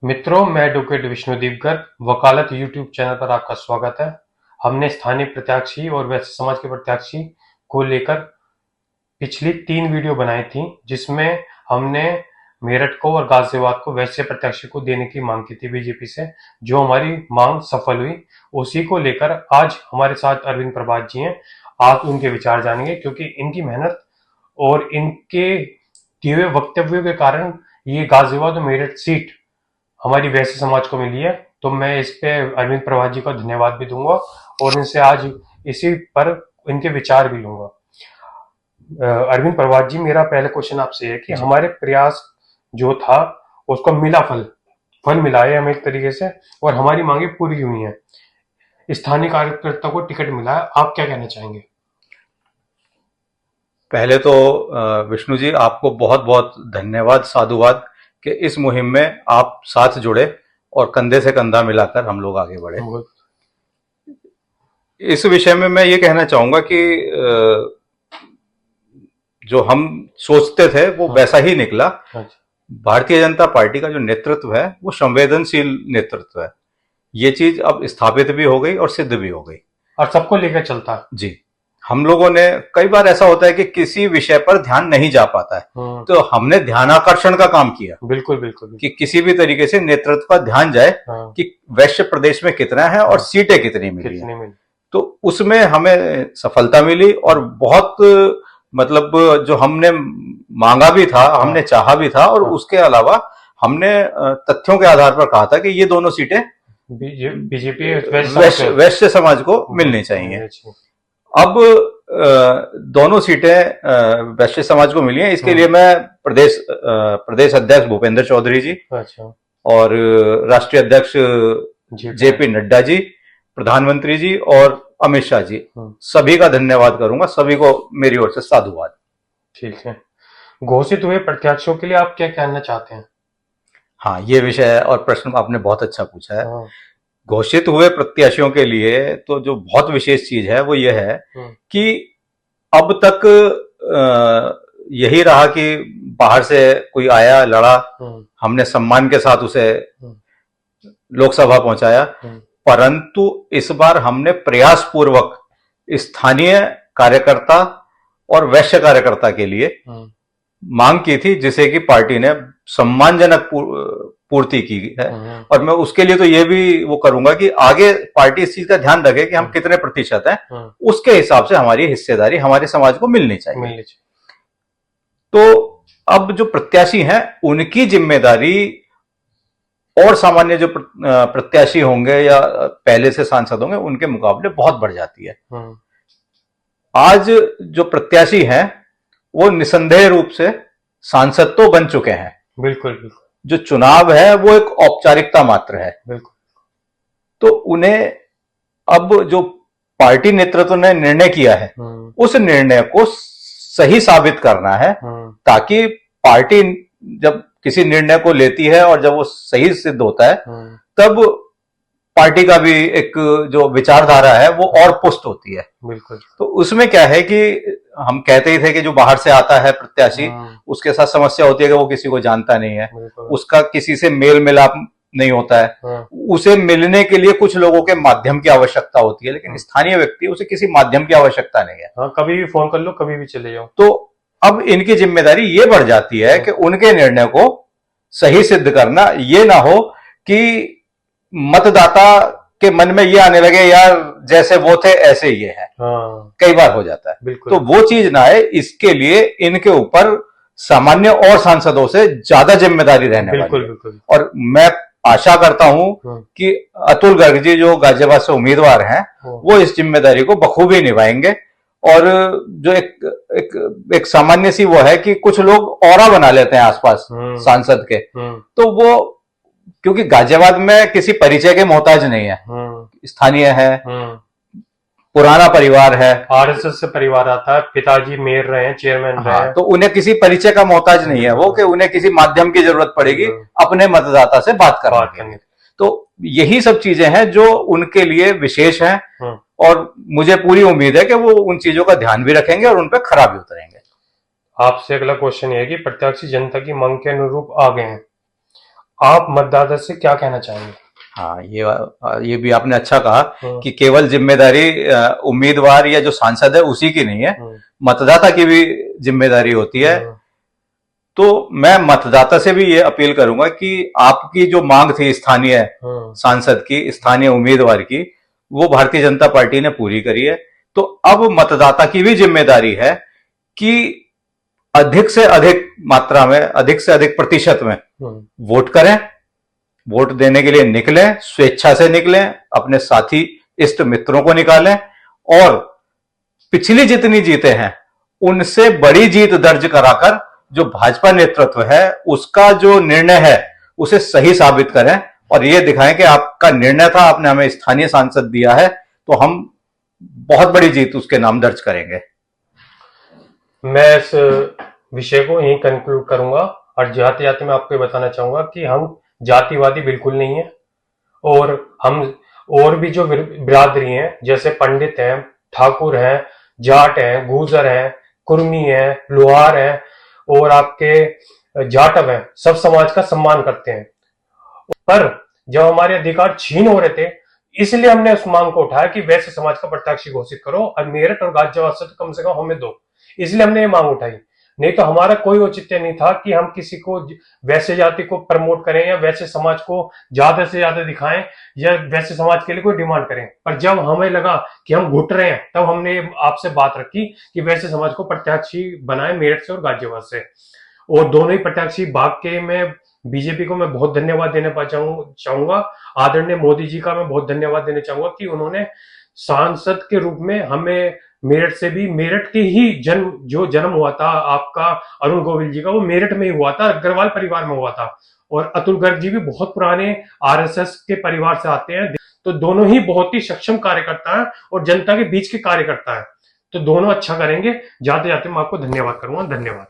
मित्रों, मैं एडवोकेट विष्णुदीप गर्ग, वकालत यूट्यूब चैनल पर आपका स्वागत है। हमने स्थानीय प्रत्याशी और वैश्य समाज के प्रत्याशी को लेकर पिछली 3 वीडियो बनाई थी, जिसमें हमने मेरठ को और गाजियाबाद को वैश्य प्रत्याशी को देने की मांग की थी बीजेपी से, जो हमारी मांग सफल हुई। उसी को लेकर आज हमारे साथ अरविंद प्रभात जी हैं। आज उनके विचार जानेंगे, क्योंकि इनकी मेहनत और इनके दिए हुए वक्तव्यों के कारण ये गाजियाबाद और मेरठ सीट हमारी वैश्य समाज को मिली है। तो मैं इस पे अरविंद प्रभात जी का धन्यवाद भी दूंगा और इनसे आज इसी पर इनके विचार भी लूंगा। अरविंद प्रभात जी, मेरा पहला क्वेश्चन आपसे है कि हमारे प्रयास जो था उसको मिला, फल मिला है हमें एक तरीके से, और हमारी मांगे पूरी हुई हैं। स्थानीय कार्यकर्ता को टिकट मिला है, आप क्या कहना चाहेंगे? पहले तो विष्णु जी, आपको बहुत बहुत धन्यवाद, साधुवाद कि इस मुहिम में आप साथ जुड़े और कंधे से कंधा मिलाकर हम लोग आगे बढ़े। इस विषय में मैं ये कहना चाहूंगा कि जो हम सोचते थे वो वैसा ही निकला। भारतीय जनता पार्टी का जो नेतृत्व है वो संवेदनशील नेतृत्व है। ये चीज अब स्थापित भी हो गई और सिद्ध भी हो गई और सबको लेकर चलता है। जी, हम लोगों ने कई बार ऐसा होता है कि किसी विषय पर ध्यान नहीं जा पाता है, तो हमने ध्यानाकर्षण का काम किया। बिल्कुल बिल्कुल, कि किसी भी तरीके से नेतृत्व का ध्यान जाए कि वैश्य प्रदेश में कितना है और सीटें कितनी मिली हैं। तो उसमें हमें सफलता मिली और बहुत मतलब जो हमने मांगा भी था, हमने चाहा भी था, और उसके अलावा हमने तथ्यों के आधार पर कहा था कि ये दोनों सीटें बीजेपी वैश्य समाज को मिलनी चाहिए। अब दोनों सीटें वैश्य समाज को मिली हैं। इसके लिए मैं प्रदेश अध्यक्ष भूपेंद्र चौधरी जी और राष्ट्रीय अध्यक्ष जेपी नड्डा जी, प्रधानमंत्री जी और अमित शाह जी, सभी का धन्यवाद करूंगा। सभी को मेरी ओर से साधुवाद। ठीक है, घोषित हुए प्रत्याशियों के लिए आप क्या कहना चाहते हैं? हाँ, ये विषय और प्रश्न आपने बहुत अच्छा पूछा है। घोषित हुए प्रत्याशियों के लिए तो जो बहुत विशेष चीज है वो ये है कि अब तक यही रहा कि बाहर से कोई आया, लड़ा, हमने सम्मान के साथ उसे लोकसभा पहुंचाया, परंतु इस बार हमने प्रयास पूर्वक स्थानीय कार्यकर्ता और वैश्य कार्यकर्ता के लिए मांग की थी, जिसे कि पार्टी ने सम्मानजनक पूर्ति की है। और मैं उसके लिए तो ये भी वो करूंगा कि आगे पार्टी इस चीज का ध्यान रखे कि हम कितने प्रतिशत हैं, उसके हिसाब से हमारी हिस्सेदारी हमारे समाज को मिलनी चाहिए। तो अब जो प्रत्याशी हैं उनकी जिम्मेदारी और सामान्य जो प्रत्याशी होंगे या पहले से सांसद होंगे उनके मुकाबले बहुत बढ़ जाती है। आज जो प्रत्याशी हैं वो निसंदेह रूप से सांसद तो बन चुके हैं। बिल्कुल बिल्कुल, जो चुनाव है वो एक औपचारिकता मात्र है। बिल्कुल। तो उन्हें अब जो पार्टी नेतृत्व ने निर्णय किया है उस निर्णय को सही साबित करना है, ताकि पार्टी जब किसी निर्णय को लेती है और जब वो सही सिद्ध होता है तब पार्टी का भी एक जो विचारधारा है वो और पुष्ट होती है। बिल्कुल। तो उसमें क्या है कि हम कहते ही थे कि जो बाहर से आता है प्रत्याशी, उसके साथ समस्या होती है कि वो किसी को जानता नहीं है, उसका किसी से मेल मिलाप नहीं होता है, उसे मिलने के लिए कुछ लोगों के माध्यम की आवश्यकता होती है, लेकिन स्थानीय व्यक्ति उसे किसी माध्यम की आवश्यकता नहीं है। कभी भी फोन कर लो, कभी भी चले जाओ। तो अब इनकी जिम्मेदारी ये बढ़ जाती है कि उनके निर्णय को सही सिद्ध करना, ये ना हो कि मतदाता के मन में ये आने लगे यार जैसे वो थे ऐसे ये है। कई बार हो जाता है। तो वो चीज ना है, इसके लिए इनके ऊपर सामान्य और सांसदों से ज्यादा जिम्मेदारी रहने वाली है। और मैं आशा करता हूं कि अतुल गर्ग जी जो गाजियाबाद से उम्मीदवार हैं वो इस जिम्मेदारी को बखूबी निभाएंगे। और जो एक सामान्य सी वो है कि कुछ लोग ऑरा बना लेते हैं आसपास सांसद के, तो वो क्योंकि गाजियाबाद में किसी परिचय के मोहताज नहीं है, स्थानीय है, पुराना परिवार है, आरएसएस से परिवार आता है, पिताजी मेयर रहे हैं, चेयरमैन रहे हैं, तो उन्हें किसी परिचय का मोहताज नहीं है वो, कि उन्हें किसी माध्यम की जरूरत पड़ेगी अपने मतदाता से बात करने। तो यही सब चीजें हैं जो उनके लिए विशेष हैं, और मुझे पूरी उम्मीद है कि वो उन चीजों का ध्यान भी रखेंगे और उन पर खरा भी उतरेंगे। आपसे अगला क्वेश्चन ये है कि प्रत्याशी जनता की मांग के अनुरूप आ गए हैं, आप मतदाता से क्या कहना चाहेंगे? हाँ, ये भी आपने अच्छा कहा हाँ। कि केवल जिम्मेदारी उम्मीदवार या जो सांसद है उसी की नहीं है, मतदाता की भी जिम्मेदारी होती है। तो मैं मतदाता से भी ये अपील करूंगा कि आपकी जो मांग थी स्थानीय सांसद की, स्थानीय उम्मीदवार की, वो भारतीय जनता पार्टी ने पूरी करी है। तो अब मतदाता की भी जिम्मेदारी है कि अधिक से अधिक मात्रा में, अधिक से अधिक प्रतिशत में वोट करें, वोट देने के लिए निकलें, स्वेच्छा से निकलें, अपने साथी इष्ट मित्रों को निकालें और पिछली जितनी जीतें हैं उनसे बड़ी जीत दर्ज कराकर जो भाजपा नेतृत्व है उसका जो निर्णय है उसे सही साबित करें और ये दिखाएं कि आपका निर्णय था, आपने हमें स्थानीय सांसद दिया है, तो हम बहुत बड़ी जीत उसके नाम दर्ज करेंगे। मैं इस विषय को यहीं कंक्लूड करूंगा और जाते जाते मैं आपको बताना चाहूंगा कि हम जातिवादी बिल्कुल नहीं है और हम और भी जो बिरादरी हैं, जैसे पंडित हैं, ठाकुर हैं, जाट हैं, गुर्जर हैं, कुर्मी हैं, लोहार हैं और आपके जाटव हैं, सब समाज का सम्मान करते हैं। पर जब हमारे अधिकार छीन हो रहे थे, इसलिए हमने उस मांग को उठाया कि वैश्य समाज का प्रत्याशी घोषित करो और मेरठ और गाजियाबाद से तो कम से कम हमें दो, इसलिए हमने ये मांग उठाई। नहीं तो हमारा कोई औचित्य नहीं था कि हम किसी को वैश्य जाति को प्रमोट करें या वैश्य समाज को ज्यादा से ज्यादा दिखाएं या वैश्य समाज के लिए कोई डिमांड करें। पर जब हमें लगा कि हम घुट रहे हैं, तब हमने आपसे बात रखी कि वैश्य समाज को प्रत्याशी बनाए मेरठ से और गाजियाबाद से। और दोनों ही प्रत्याशी भाग के मैं बीजेपी को मैं बहुत धन्यवाद देने चाहूंगा। आदरणीय मोदी जी का मैं बहुत धन्यवाद देना चाहूंगा कि उन्होंने सांसद के रूप में हमें मेरठ से भी, मेरठ के ही जन्म हुआ था आपका अरुण गोविल जी का, वो मेरठ में ही हुआ था, अग्रवाल परिवार में हुआ था। और अतुल गर्ग जी भी बहुत पुराने आरएसएस के परिवार से आते हैं। तो दोनों ही बहुत ही सक्षम कार्यकर्ता हैं और जनता के बीच के कार्यकर्ता हैं। तो दोनों अच्छा करेंगे। जाते जाते मैं आपको धन्यवाद करूंगा। धन्यवाद।